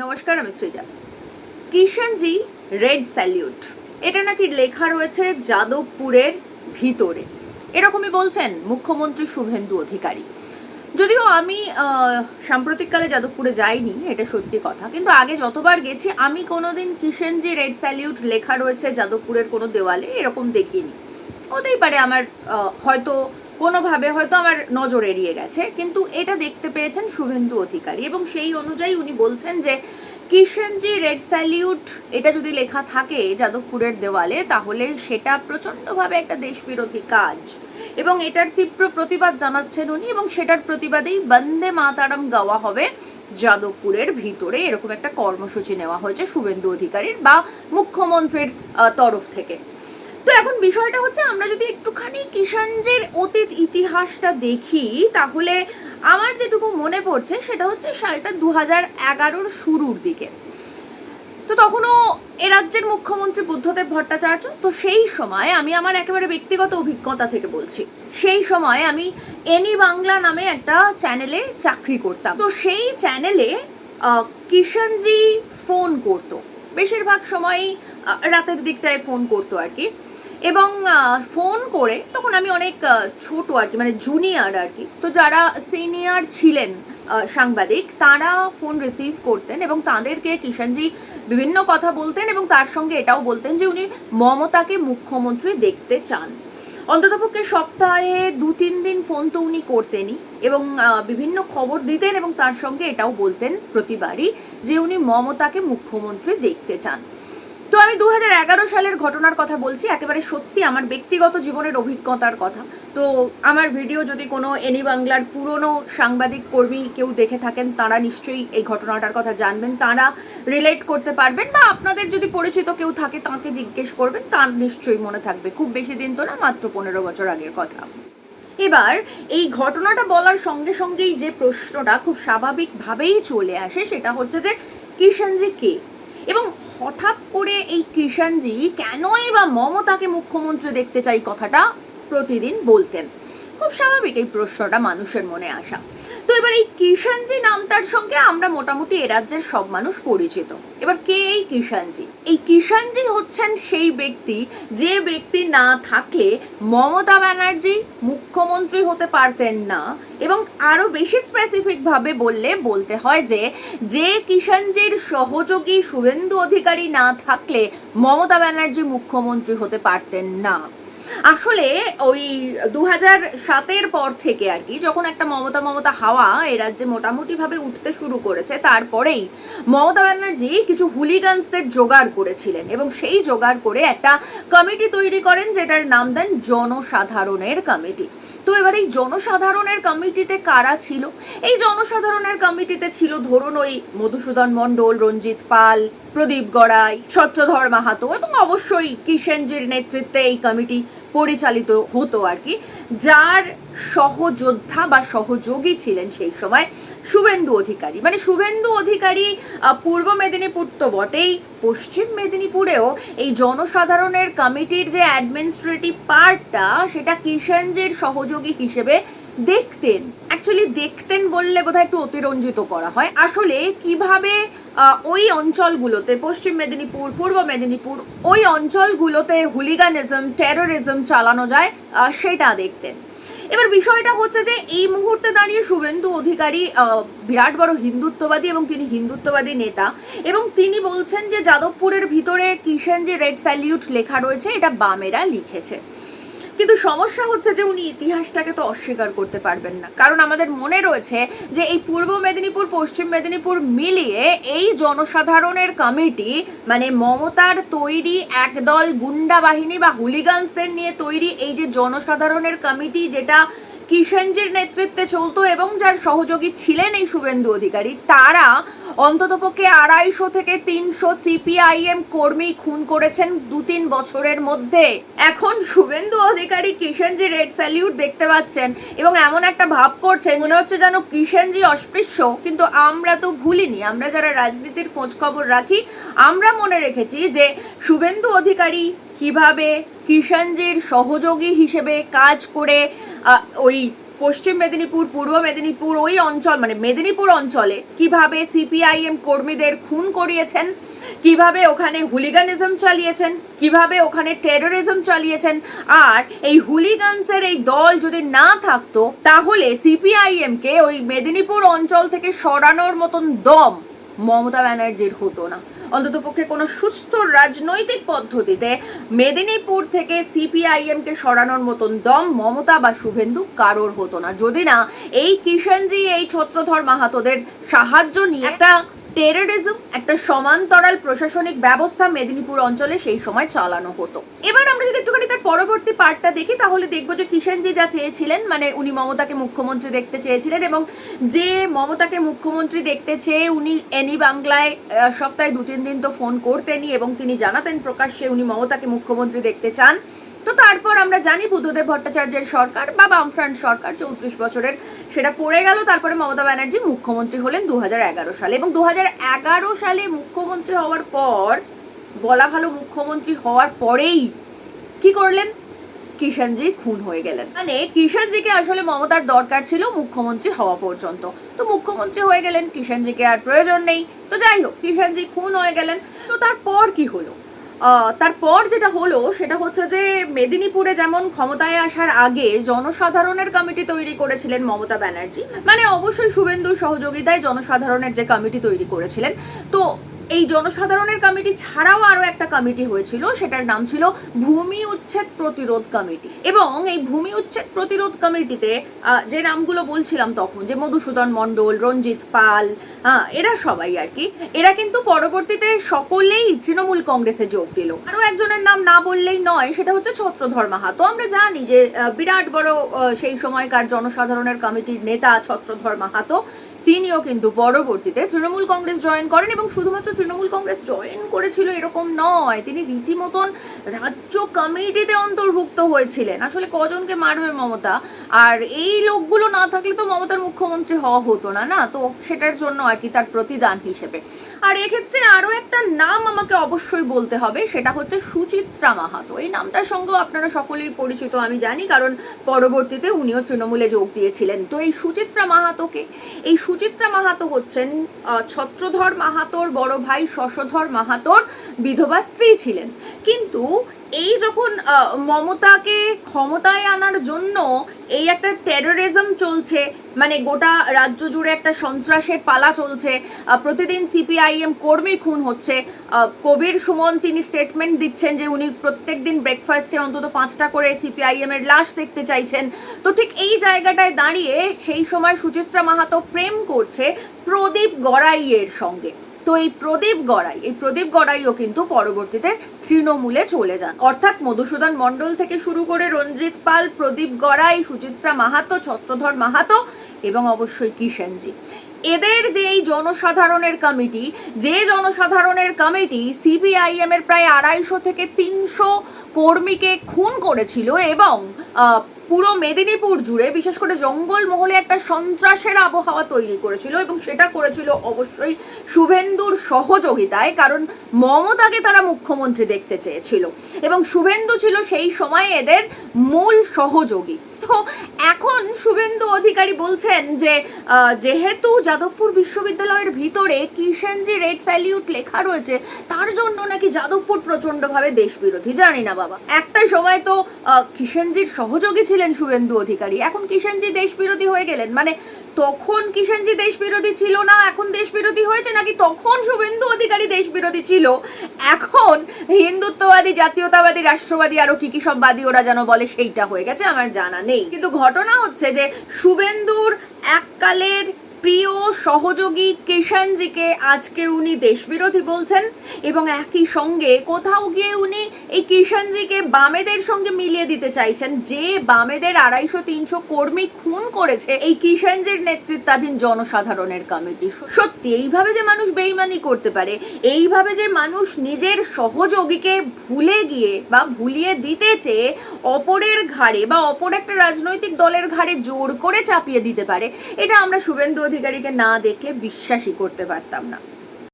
নমস্কার, আমি Srija. Kishanji red salute, এটা নাকি লেখা রয়েছে যাদবপুরের ভিতরে, এরকমই বলছেন মুখ্যমন্ত্রী শুভেন্দু অধিকারী। যদিও আমি সাম্প্রতিককালে যাদবপুরে যাইনি, এটা সত্যি কথা, কিন্তু আগে যতবার গেছি আমি কোনোদিন কিষাণজি রেড স্যালিউট লেখা রয়েছে যাদবপুরের কোনো দেওয়ালে এরকম দেখিনি। হতেই পারে আমার হয়তো কোনোভাবে হয়তো আমার নজর এড়িয়ে গেছে, কিন্তু এটা দেখতে পেয়েছেন শুভেন্দু অধিকারী এবং সেই অনুযায়ী উনি বলছেন যে কিষাণজি রেড স্যালিউট এটা যদি লেখা থাকে যাদবপুরের দেওয়ালে তাহলে সেটা প্রচণ্ডভাবে একটা দেশবিরোধী কাজ এবং এটার তীব্র প্রতিবাদ জানাচ্ছেন উনি, এবং সেটার প্রতিবাদেই বন্দে মাতারম গাওয়া হবে যাদবপুরের ভিতরে, এরকম একটা কর্মসূচি নেওয়া হয়েছে শুভেন্দু অধিকারীর বা মুখ্যমন্ত্রীর তরফ থেকে। তো এখন বিষয়টা হচ্ছে, আমরা যদি একটুখানি কিষাণজির অতীত ইতিহাসটা দেখি তাহলে আমার যেটুকু মনে পড়ছে সেটা হচ্ছে সালটা 2011-র শুরুর দিকে। তো তখনও এ রাজ্যের মুখ্যমন্ত্রী বুদ্ধদেব ভট্টাচার্য। তো সেই সময় আমি আমার একেবারে ব্যক্তিগত অভিজ্ঞতা থেকে বলছি, সেই সময় আমি এনি বাংলা নামে একটা চ্যানেলে চাকরি করতাম। তো সেই চ্যানেলে কিষাণজি ফোন করতো, বেশিরভাগ সময়ই রাতের দিকটায় ফোন করতো আর কি। এবং ফোন করে তখন আমি অনেক ছোট আর কি, মানে জুনিয়র আর কি। তো যারা সিনিয়র ছিলেন সাংবাদিক তারা ফোন রিসিভ করতেন এবং তাদেরকে কিষাণজি বিভিন্ন কথা বলতেন এবং তার সঙ্গে এটাও বলতেন যে উনি মমতাকে মুখ্যমন্ত্রী দেখতে চান। অন্ততপক্ষে সপ্তাহে 2-3 দিন ফোন তো উনি করতেনই এবং বিভিন্ন খবর দিতেন এবং তার সঙ্গে এটাও বলতেন প্রতিবারই যে উনি মমতাকে মুখ্যমন্ত্রী দেখতে চান। তো আমি 2011 সালের ঘটনার কথা বলছি, একেবারে সত্যি আমার ব্যক্তিগত জীবনের অভিজ্ঞতার কথা। তো আমার ভিডিও যদি কোনো এনি বাংলার পুরনো সাংবাদিক কর্মী কেউ দেখে থাকেন তারা নিশ্চয়ই এই ঘটনাটার কথা জানবেন, তারা রিলেট করতে পারবেন, বা আপনাদের যদি পরিচিত কেউ থাকে তাকে জিজ্ঞেস করবেন, তার নিশ্চয়ই মনে থাকবে। খুব বেশি দিন তো না, মাত্র 15 বছর আগের কথা। এবার এই ঘটনাটা বলার সঙ্গে সঙ্গেই যে প্রশ্নটা খুব স্বাভাবিকভাবেই চলে আসে সেটা হচ্ছে যে কিষাণজি কে, এবং হঠাৎ করে এই কিষাণজি কেনই বা মমতাকে মুখ্যমন্ত্রী দেখতে চাই কথাটা প্রতিদিন বলতেন। খুব স্বাভাবিক এই প্রশ্নটা মানুষের মনে আসা। তো এবার এই কিষাণজি নামটার সঙ্গে আমরা মোটামুটি এ রাজ্যের সব মানুষ পরিচিত। এবার কে এই কিষাণজি? এই কিষাণজি হচ্ছেন সেই ব্যক্তি যে ব্যক্তি না থাকলে মমতা ব্যানার্জি মুখ্যমন্ত্রী হতে পারতেন না, এবং আরো বেশি স্পেসিফিক ভাবে বলতে হয় যে যে কিষাণজির সহযোগী শুভেন্দু অধিকারী না থাকলে মমতা ব্যানার্জি মুখ্যমন্ত্রী হতে পারতেন না। আসলে ওই 2007-এর পর থেকে আর কি, যখন একটা মমতা হাওয়া এ রাজ্যে মোটামুটি ভাবে উঠতে শুরু করেছে, তারপরেই মমতা ব্যানার্জি কিছু হুলিগানসদের জোগাড় করেছিলেন এবং সেই জোগাড় করে একটা কমিটি তৈরি করেন যেটার নাম দেন জনসাধারণের কমিটি। তো এবার এই জনসাধারণের কমিটিতে কারা ছিল? এই জনসাধারণের কমিটিতে ছিল ধরুন ওই মধুসূদন মণ্ডল, রঞ্জিত পাল, প্রদীপ গড়াই, ছত্রধর মাহাতো, এবং অবশ্যই কিষাণজির নেতৃত্বে এই কমিটি পরিচালিত হতো আর কি, যার সহযোদ্ধা বা সহযোগী ছিলেন সেই সময় শুভেন্দু অধিকারী। মানে শুভেন্দু অধিকারী পূর্ব মেদিনীপুর তো বটেই, পশ্চিম মেদিনীপুরেও এই জনসাধারণের কমিটির যে অ্যাডমিনিস্ট্রেটিভ পার্টটা সেটা কিষাণজির সহযোগী হিসেবে দেখতেন। অ্যাকচুয়ালি দেখতেন বললে বোধহয় একটু অতিরঞ্জিত করা হয়। আসলে কিভাবে ওই অঞ্চলগুলোতে, পশ্চিম মেদিনীপুর, পূর্ব মেদিনীপুর, ওই অঞ্চলগুলোতে হুলিগানিজম, টেরোরিজম চালানো যায় সেটা দেখতেন। এবার বিষয়টা হচ্ছে যে এই মুহূর্তে দাঁড়িয়ে শুভেন্দু অধিকারী বিরাট বড় হিন্দুত্ববাদী এবং তিনি হিন্দুত্ববাদী নেতা, এবং তিনি বলছেন যে যাদবপুরের ভিতরে কিষাণজি রেড স্যালিউট লেখা রয়েছে, এটা বামেরা লিখেছে। কিন্তু সমস্যা হচ্ছে যে উনি ইতিহাসটাকে তো অস্বীকার করতে পারবেন না, কারণ আমাদের মনে রয়েছে যে এই পূর্ব মেদিনীপুর পশ্চিম মেদিনীপুর মিলিয়ে এই জনসাধারণের কমিটি মানে মমতার তৈরি একদল গুন্ডা বাহিনী বা হুলিগানসদের নিয়ে তৈরি এই যে জনসাধারণের কমিটি, যেটা কিষাণজির নেতৃত্বে চলতো এবং যার সহযোগী ছিলেন এই শুভেন্দু অধিকারী, তারা অন্ততপক্ষে 250 থেকে 300 সিপিআইএম কর্মী খুন করেছেন 2-3 বছরের মধ্যে। এখন শুভেন্দু অধিকারী কিষাণজি রেড স্যালিউট দেখতে পাচ্ছেন এবং এমন একটা ভাব করছেন মনে হচ্ছে যেন কিষাণজি অস্পৃশ্য, কিন্তু আমরা তো ভুলিনি, আমরা যারা রাজনীতির খোঁজ খবর রাখি আমরা মনে রেখেছি যে শুভেন্দু অধিকারী কিভাবে কিষাণজির সহযোগী হিসেবে কাজ করে ওই পশ্চিম মেদিনীপুর, পূর্ব মেদিনীপুর, ওই অঞ্চল মানে মেদিনীপুর অঞ্চলে কিভাবে সিপিআইএম কর্মীদের খুন করিয়েছেন, কিভাবে ওখানে হুলিগানিজম চালিয়েছেন, কিভাবে ওখানে টেরোরিজম চালিয়েছেন। আর এই হুলিগানসের এই দল যদি না থাকতো তাহলে সিপিআইএম কে ওই মেদিনীপুর অঞ্চল থেকে সরানোর মতন দম মমতা ব্যানার্জির হতো না। অন্ততপক্ষে কোনো সুস্থ রাজনৈতিক পদ্ধতিতে মেদিনীপুর থেকে সিপিআইএম কে সরানোর মতন দম মমতা বা শুভেন্দু কারোর হতো না, যদি না এই কিষাণজি, এই ছত্রধর মাহাতোদের সাহায্য নিয়ে একটা টেররিজম, একটা সমান্তরাল প্রশাসনিক ব্যবস্থা মেদিনীপুর অঞ্চলে সেই সময় চালানো হতো। এবার আমরা যদি একটুখানি তার পরবর্তী পার্টটা দেখি তাহলে দেখবো যে কিষাণজি যা চেয়েছিলেন, মানে উনি মমতাকে মুখ্যমন্ত্রী দেখতে চেয়েছিলেন, এবং যে মমতাকে মুখ্যমন্ত্রী দেখতে চেয়ে উনি এনি বাংলায় সপ্তাহে 2-3 দিন তো ফোন করতেনই এবং তিনি জানাতেন প্রকাশ্যে উনি মমতাকে মুখ্যমন্ত্রী দেখতে চান। তো তারপর আমরা জানি বুদ্ধদেব ভট্টাচার্যের সরকার বা বামফ্রন্ট সরকার 34 বছরের, সেটা পড়ে গেল। তারপরে মমতা ব্যানার্জি মুখ্যমন্ত্রী হলেন 2011 সালে, এবং 2011 সালে মুখ্যমন্ত্রী হওয়ার পর, বলা ভালো মুখ্যমন্ত্রী হওয়ার পরেই কি করলেন, কিষাণজি খুন হয়ে গেলেন। মানে কিষাণজিকে আসলে মমতার দরকার ছিল মুখ্যমন্ত্রী হওয়া পর্যন্ত, তো মুখ্যমন্ত্রী হয়ে গেলেন, কিষাণজিকে আর প্রয়োজন নেই। তো যাই হোক, কিষাণজি খুন হয়ে গেলেন। তো তারপর কি হলো? তারপর যেটা হলো সেটা হচ্ছে যে মেদিনীপুরে যেমন ক্ষমতায় আসার আগে জনসাধারণের কমিটি তৈরি করেছিলেন মমতা ব্যানার্জি, মানে অবশ্যই শুভেন্দুর সহযোগিতায় জনসাধারণের যে কমিটি তৈরি করেছিলেন, তো এই জনসাধারণের কমিটি ছাড়াও আরো একটা কমিটি হয়েছিল, সেটার নাম ছিল ভূমি উচ্ছেদ প্রতিরোধ কমিটি। এবং এই ভূমি উচ্ছেদ প্রতিরোধ কমিটিতে যে নামগুলো বলছিলাম তখন, যে মধুসূদন মণ্ডল, রঞ্জিত পাল, এরা সবাই আর কি, এরা কিন্তু পরবর্তীতে সকলেই তৃণমূল কংগ্রেসে যোগ দিল। আরো একজনের নাম না বললেই নয়, সেটা হচ্ছে ছত্রধর মাহাতো। আমরা জানি যে বিরাট বড় সেই সময়কার জনসাধারণের কমিটির নেতা ছত্রধর মাহাতো, তিনিও কিন্তু পরবর্তীতে তৃণমূল কংগ্রেস জয়েন করেন, এবং শুধুমাত্র তৃণমূল কংগ্রেস জয়েন করেছিল এরকম নয়, তিনি রীতিমতন রাজ্য কমিটিতে অন্তর্ভুক্ত হয়েছিলেন। আসলে কজনকে মারবে মমতা, আর এই লোকগুলো না থাকলে তো মমতার মুখ্যমন্ত্রী হওয়া হতো না, না তো সেটার জন্য আর কি তার প্রতিদান হিসেবে। আর এক্ষেত্রে আরো একটা নাম আমাকে অবশ্যই বলতে হবে, সেটা হচ্ছে সুচিত্রা মাহাতো। এই নামটার সঙ্গেও আপনারা সকলেই পরিচিত আমি জানি, কারণ পরবর্তীতে উনিও তৃণমূলে যোগ দিয়েছিলেন। তো এই সুচিত্রা মাহাতোকে, এই সুচিত্রা মাহাতো হচ্ছেন ছত্রধর মাহাতোর বড় ভাই শশধর মাহাতোর বিধবা স্ত্রী ছিলেন। কিন্তু এই যখন মমতাকে ক্ষমতায় আনার জন্য এই একটা টেরোরিজম চলছে, মানে গোটা রাজ্য জুড়ে একটা সন্ত্রাসের পালা চলছে, প্রতিদিন সিপিআইএম কর্মী খুন হচ্ছে, কবির সুমন তিনি স্টেটমেন্ট দিচ্ছেন যে উনি প্রত্যেকদিন ব্রেকফাস্টে অন্তত 5টা করে সিপিআইএম এর লাশ দেখতে চাইছেন। তো ঠিক এই জায়গাটায় দাঁড়িয়ে সেই সময় সুচিত্রা মাহাতো প্রেম করছে প্রদীপ গড়াইয়ের সঙ্গে। তো এই প্রদীপ গড়াইও কিন্তু পরবর্তীতে তৃণমূলে চলে যান, অর্থাৎ মধুসূদন মণ্ডল থেকে শুরু করে রঞ্জিত পাল, প্রদীপ গড়াই, সুচিত্রা মাহাতো, ছত্রধর মাহাতো এবং অবশ্যই কিষাণজি, এদের যে এই জনসাধারণের কমিটি, যে জনসাধারণের কমিটি সিপিআইএম এর প্রায় 250 থেকে 300 কর্মীকে খুন করেছিল এবং পুরো মেদিনীপুর জুড়ে বিশেষ করে জঙ্গলমহলে একটা সন্ত্রাসের আবহাওয়া তৈরি করেছিল, এবং সেটা করেছিল অবশ্যই শুভেন্দুর সহযোগিতায়, কারণ মমতাকে তারা মুখ্যমন্ত্রী দেখতে চেয়েছিল এবং শুভেন্দু ছিল সেই সময় এদের মূল সহযোগী। তো এখন শুভেন্দু অধিকারী বলছেন যে যেহেতু যাদবপুর বিশ্ববিদ্যালয়ের ভিতরে কিষাণজি রেড স্যালিউট লেখা রয়েছে, তার জন্য নাকি যাদবপুর প্রচন্ডভাবে দেশবিরোধী। জানি না বাবা, একটা সময় তো কিষাণজির সহযোগী ছিলেন শুভেন্দু অধিকারী, এখন কিষাণজি দেশবিরোধী হয়ে গেলেন। মানে তখন কিষাণজি দেশবিরোধী ছিল না, এখন দেশবিরোধী হয়েছে, নাকি তখন শুভেন্দু অধিকারী দেশবিরোধী ছিল, এখন হিন্দুত্ববাদী, জাতীয়তাবাদী, রাষ্ট্রবাদী, আরো কি কি সব বাদী ওরা যেন বলে, সেইটা হয়ে গেছে, আমার জানা নেই। কিন্তু ঘটনা হচ্ছে যে শুভেন্দুর এককালের প্রিয় সহযোগী কিষাণজিকে আজকে উনি দেশবিরোধী বলছেন, এবং একই সঙ্গে কোথাও গিয়ে উনি এই কিষাণজিকে বামেদের সঙ্গে মিলিয়ে দিতে চাইছেন, যে বামেদের 250-300 কর্মী খুন করেছে এই কিষাণজির নেতৃত্বাধীন জনসাধারণের কমিটি। সত্যি এইভাবে যে মানুষ বেইমানি করতে পারে, এইভাবে যে মানুষ নিজের সহযোগীকে ভুলে গিয়ে বা ভুলিয়ে দিতে চেয়ে অপরের ঘাড়ে বা অপর একটা রাজনৈতিক দলের ঘাড়ে জোর করে চাপিয়ে দিতে পারে, এটা আমরা শুভেন্দু অধিকারীকে না দেখলে বিশ্বাসই করতে পারতাম না।